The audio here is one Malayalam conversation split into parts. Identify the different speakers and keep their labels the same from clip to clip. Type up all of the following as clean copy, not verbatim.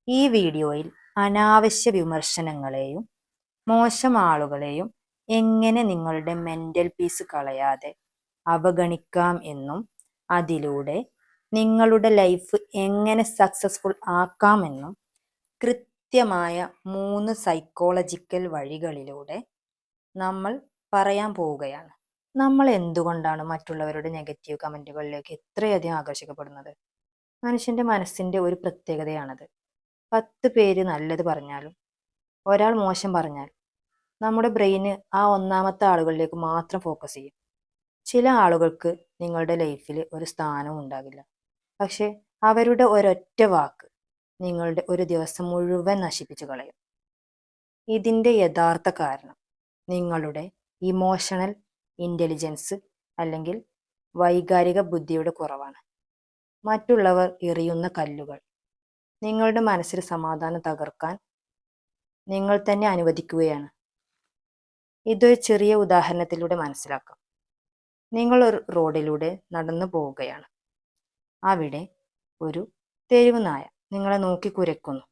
Speaker 1: ഈ വീഡിയോയിൽ അനാവശ്യ വിമർശനങ്ങളെയും മോശം ആളുകളെയും എങ്ങനെ നിങ്ങളുടെ മെന്റൽ പീസ് കളയാതെ അവഗണിക്കാം എന്നും അതിലൂടെ നിങ്ങളുടെ ലൈഫ് എങ്ങനെ സക്സസ്ഫുൾ ആക്കാമെന്നും കൃത്യമായ 3 സൈക്കോളജിക്കൽ വഴികളിലൂടെ നമ്മൾ പറയാൻ പോവുകയാണ്. നമ്മൾ എന്തുകൊണ്ടാണ് മറ്റുള്ളവരുടെ നെഗറ്റീവ് കമന്റുകളിലേക്ക് ഇത്രയധികം ആകർഷിക്കപ്പെടുന്നത്? മനുഷ്യന്റെ മനസ്സിന്റെ ഒരു പ്രത്യേകതയാണത്. 10 പേര് നല്ലത് പറഞ്ഞാലും ഒരാൾ മോശം പറഞ്ഞാൽ നമ്മുടെ ബ്രെയിന് ആ ഒന്നാമത്തെ ആളുകളിലേക്ക് മാത്രം ഫോക്കസ് ചെയ്യും. ചില ആളുകൾക്ക് നിങ്ങളുടെ ലൈഫിൽ ഒരു സ്ഥാനവും ഉണ്ടാകില്ല. പക്ഷെ അവരുടെ ഒരൊറ്റ വാക്ക് നിങ്ങളുടെ ഒരു ദിവസം മുഴുവൻ നശിപ്പിച്ചു കളയും. ഇതിൻ്റെ യഥാർത്ഥ കാരണം നിങ്ങളുടെ ഇമോഷണൽ ഇൻ്റലിജൻസ് അല്ലെങ്കിൽ വൈകാരിക ബുദ്ധിയുടെ കുറവാണ്. മറ്റുള്ളവർ എറിയുന്ന കല്ലുകൾ നിങ്ങളുടെ മനസ്സിൽ സമാധാനം തകർക്കാൻ നിങ്ങൾ തന്നെ അനുവദിക്കുകയാണ്. ഇതൊരു ചെറിയ ഉദാഹരണത്തിലൂടെ മനസ്സിലാക്കാം. നിങ്ങൾ ഒരു റോഡിലൂടെ നടന്നു പോവുകയാണ്. അവിടെ ഒരു തെരുവ് നായ നിങ്ങളെ നോക്കി കുരയ്ക്കുന്നു.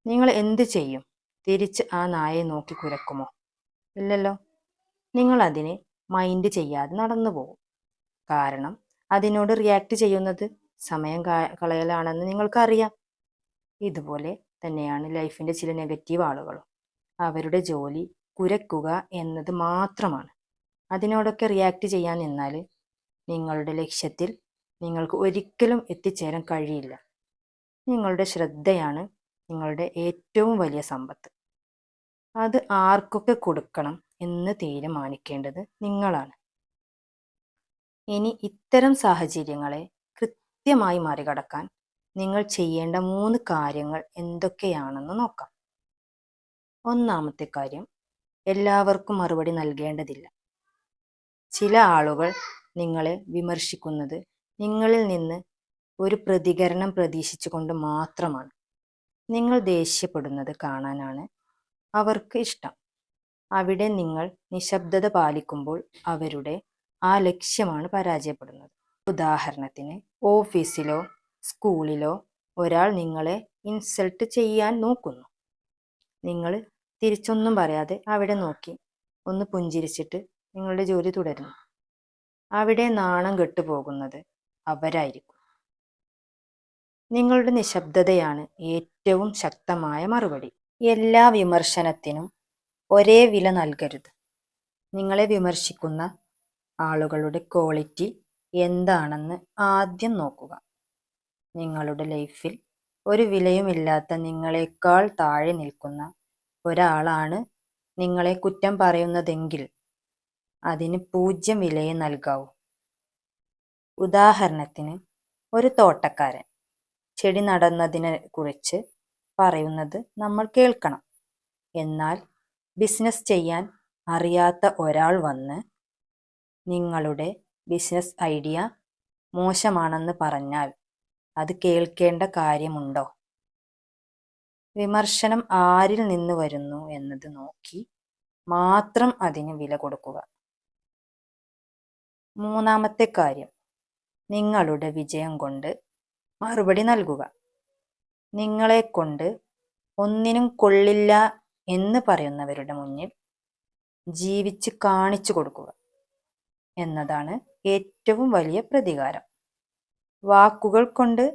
Speaker 1: നിങ്ങൾ എന്ത് ചെയ്യും? തിരിച്ച് ആ നായയെ നോക്കി കുരക്കുമോ? ഇല്ലല്ലോ. നിങ്ങൾ അതിനെ മൈൻഡ് ചെയ്യാതെ നടന്നു പോകും. കാരണം അതിനോട് റിയാക്ട് ചെയ്യുന്നത് സമയം കളയലാണെന്ന് നിങ്ങൾക്കറിയാം. ഇതുപോലെ തന്നെയാണ് ലൈഫിൻ്റെ ചില നെഗറ്റീവ് ആളുകളും. അവരുടെ ജോലി കുരക്കുക എന്നത് മാത്രമാണ്. അതിനോടൊക്കെ റിയാക്ട് ചെയ്യാൻ നിന്നാൽ നിങ്ങളുടെ ലക്ഷ്യത്തിൽ നിങ്ങൾക്ക് ഒരിക്കലും എത്തിച്ചേരാൻ കഴിയില്ല. നിങ്ങളുടെ ശ്രദ്ധയാണ് നിങ്ങളുടെ ഏറ്റവും വലിയ സമ്പത്ത്. അത് ആർക്കൊക്കെ കൊടുക്കണം എന്ന് തീരുമാനിക്കേണ്ടത് നിങ്ങളാണ്. ഇനി ഇത്തരം സാഹചര്യങ്ങളെ കൃത്യമായി മറികടക്കാൻ നിങ്ങൾ ചെയ്യേണ്ട 3 കാര്യങ്ങൾ എന്തൊക്കെയാണെന്ന് നോക്കാം. ഒന്നാമത്തെ കാര്യം, എല്ലാവർക്കും മറുപടി നൽകേണ്ടതില്ല. ചില ആളുകൾ നിങ്ങളെ വിമർശിക്കുന്നത് നിങ്ങളിൽ നിന്ന് ഒരു പ്രതികരണം പ്രതീക്ഷിച്ചുകൊണ്ട് മാത്രമാണ്. നിങ്ങൾ ദേഷ്യപ്പെടുന്നത് കാണാനാണ് അവർക്ക് ഇഷ്ടം. അവിടെ നിങ്ങൾ നിശബ്ദത പാലിക്കുമ്പോൾ അവരുടെ ആ ലക്ഷ്യമാണ് പരാജയപ്പെടുന്നത്. ഉദാഹരണത്തിന്, ഓഫീസിലോ സ്കൂളിലോ ഒരാൾ നിങ്ങളെ ഇൻസൾട്ട് ചെയ്യാൻ നോക്കുന്നു. നിങ്ങൾ തിരിച്ചൊന്നും പറയാതെ അവിടെ നോക്കി ഒന്ന് പുഞ്ചിരിച്ചിട്ട് നിങ്ങളുടെ ജോലി തുടരുന്നു. അവിടെ നാണം കെട്ടുപോകുന്നത് അവരായിരിക്കും. നിങ്ങളുടെ നിശബ്ദതയാണ് ഏറ്റവും ശക്തമായ മറുപടി. എല്ലാ വിമർശനത്തിനും ഒരേ വില നൽകരുത്. നിങ്ങളെ വിമർശിക്കുന്ന ആളുകളുടെ ക്വാളിറ്റി എന്താണെന്ന് ആദ്യം നോക്കുക. നിങ്ങളുടെ ലൈഫിൽ ഒരു വിലയുമില്ലാത്ത നിങ്ങളെക്കാൾ താഴെ നിൽക്കുന്ന ഒരാളാണ് നിങ്ങളെ കുറ്റം പറയുന്നതെങ്കിൽ അതിന് 0 വിലയെ നൽകാവൂ. ഉദാഹരണത്തിന്, ഒരു തോട്ടക്കാരൻ ചെടി നടുന്നതിനെ കുറിച്ച് പറയുന്നത് നമ്മൾ കേൾക്കണം. എന്നാൽ ബിസിനസ് ചെയ്യാൻ അറിയാത്ത ഒരാൾ വന്ന് നിങ്ങളുടെ ബിസിനസ് ഐഡിയ മോശമാണെന്ന് പറഞ്ഞാൽ അത് കേൾക്കേണ്ട കാര്യമുണ്ടോ? വിമർശനം ആരിൽ നിന്ന് വരുന്നു എന്നത് നോക്കി മാത്രം അതിന് വില കൊടുക്കുക. മൂന്നാമത്തെ കാര്യം, നിങ്ങളുടെ വിജയം കൊണ്ട് മറുപടി നൽകുക. നിങ്ങളെക്കൊണ്ട് ഒന്നിനും കൊള്ളില്ല എന്ന് പറയുന്നവരുടെ മുന്നിൽ ജീവിച്ച് കാണിച്ചു കൊടുക്കുക എന്നതാണ് ഏറ്റവും വലിയ പ്രതികാരം. വാക്കുകൾ കൊണ്ട്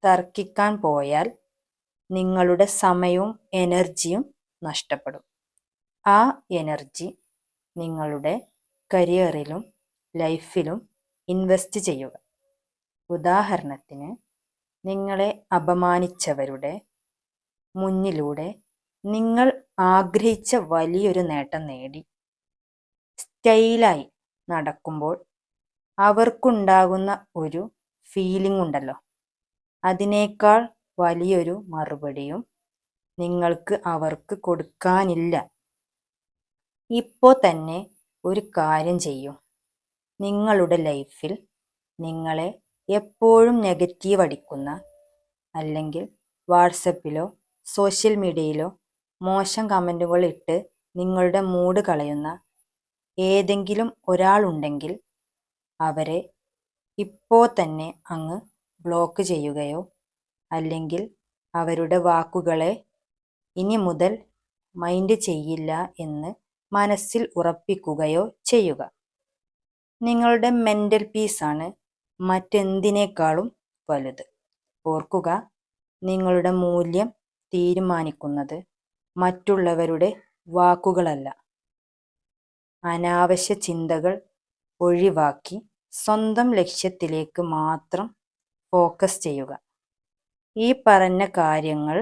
Speaker 1: തർക്കിക്കാൻ പോയാൽ നിങ്ങളുടെ സമയവും എനർജിയും നഷ്ടപ്പെടും. ആ എനർജി നിങ്ങളുടെ കരിയറിലും ലൈഫിലും ഇൻവെസ്റ്റ് ചെയ്യുക. ഉദാഹരണത്തിന്, നിങ്ങളെ അപമാനിച്ചവരുടെ മുന്നിലൂടെ നിങ്ങൾ ആഗ്രഹിച്ച വലിയൊരു നേട്ടം നേടി സ്റ്റൈലായി നടക്കുമ്പോൾ അവർക്കുണ്ടാകുന്ന ഒരു ഫീലിംഗ് ഉണ്ടല്ലോ, അതിനേക്കാൾ വലിയൊരു മറുപടിയും നിങ്ങൾക്ക് അവർക്ക് കൊടുക്കാനില്ല. ഇപ്പോൾ തന്നെ ഒരു കാര്യം ചെയ്യൂ. നിങ്ങളുടെ ലൈഫിൽ നിങ്ങളെ എപ്പോഴും നെഗറ്റീവ് അടിക്കുന്ന, അല്ലെങ്കിൽ വാട്സപ്പിലോ സോഷ്യൽ മീഡിയയിലോ മോശം കമൻറ്റുകൾ ഇട്ട് നിങ്ങളുടെ മൂഡ് കളയുന്ന ഏതെങ്കിലും ഒരാളുണ്ടെങ്കിൽ അവരെ ഇപ്പോൾ തന്നെ അങ്ങ് ബ്ലോക്ക് ചെയ്യുകയോ അല്ലെങ്കിൽ അവരുടെ വാക്കുകളെ ഇനി മുതൽ മൈൻഡ് ചെയ്യില്ല എന്ന് മനസ്സിൽ ഉറപ്പിക്കുകയോ ചെയ്യുക. നിങ്ങളുടെ മെൻ്റൽ പീസാണ് മറ്റെന്തിനേക്കാളും വലുത്. ഓർക്കുക, നിങ്ങളുടെ മൂല്യം തീരുമാനിക്കുന്നത് മറ്റുള്ളവരുടെ വാക്കുകളല്ല. അനാവശ്യ ചിന്തകൾ ഒഴിവാക്കി സ്വന്തം ലക്ഷ്യത്തിലേക്ക് മാത്രം ഫോക്കസ് ചെയ്യുക. ഈ പറഞ്ഞ കാര്യങ്ങൾ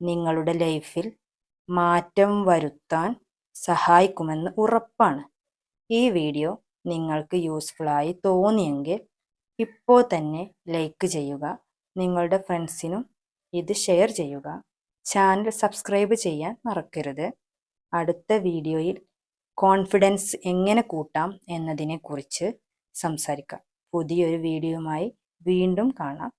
Speaker 1: നിങ്ങളുടെ ലൈഫിൽ മാറ്റം വരുത്താൻ സഹായിക്കുമെന്ന് ഉറപ്പാണ്. ഈ വീഡിയോ നിങ്ങൾക്ക് യൂസ്ഫുള്ളായി തോന്നിയെങ്കിൽ ഇപ്പോൾ തന്നെ ലൈക്ക് ചെയ്യുക. നിങ്ങളുടെ ഫ്രണ്ട്സിനും ഇത് ഷെയർ ചെയ്യുക. ചാനൽ സബ്സ്ക്രൈബ് ചെയ്യാൻ മറക്കരുത്. അടുത്ത വീഡിയോയിൽ കോൺഫിഡൻസ് എങ്ങനെ കൂട്ടാം എന്നതിനെക്കുറിച്ച് സംസാരിക്കാം. പുതിയൊരു വീഡിയോയുമായി വീണ്ടും കാണാം.